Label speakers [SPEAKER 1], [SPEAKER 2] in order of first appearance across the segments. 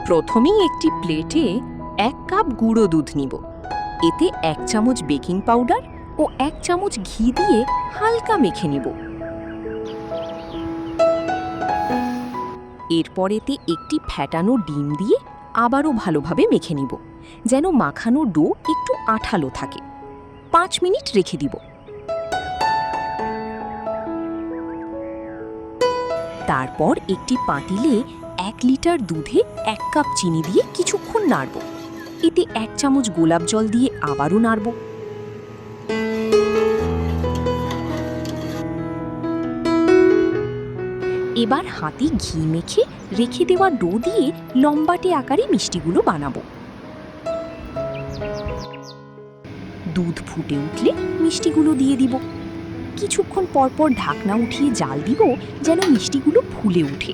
[SPEAKER 1] প্রথমেই একটি প্লেটে 1 কাপ গুঁড়ো দুধ নিব। এতে 1 চামচ বেকিং পাউডার ও 1 চামচ ঘি দিয়ে হালকা মেখে নিব। এরপর এতে একটি ফ্যাটানো ডিম দিয়ে আবারও ভালোভাবে মেখে নিব, যেন মাখানো ডো একটু আঠালো থাকে। 5 মিনিট রেখে দিব। তারপর একটি পাতিলে 1 লিটার দুধে 1 কাপ চিনি দিয়ে কিছুক্ষণ নাড়ব। এতে 1 চামচ গোলাপ জল দিয়ে আবারও নাড়ব। এবার হাতে ঘি মেখে রেখে দেওয়া ডো দিয়ে লম্বাটে আকারে মিষ্টিগুলো বানাবো। দুধ ফুটে উঠলে মিষ্টিগুলো দিয়ে দিব। কিছুক্ষণ পরপর ঢাকনা উঠিয়ে জাল দিব, যেন মিষ্টিগুলো ফুলে ওঠে।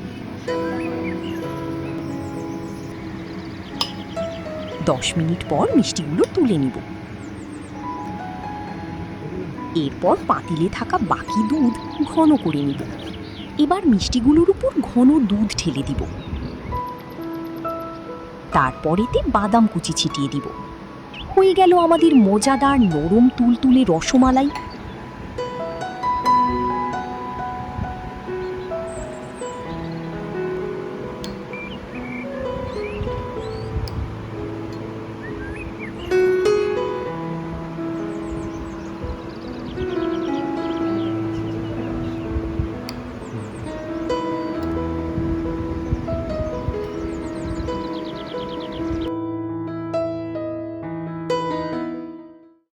[SPEAKER 1] 10 মিনিট পর মিষ্টিগুলো তুলে নিব। এরপর পাতিলে থাকা বাকি দুধ ঘন করে নিব। এবার মিষ্টিগুলোর উপর ঘন দুধ ঢেলে দিব। তারপর এতে বাদাম কুচি ছিটিয়ে দিব। হয়ে গেল আমাদের মজাদার নরম তুলতুলে রসমালাই।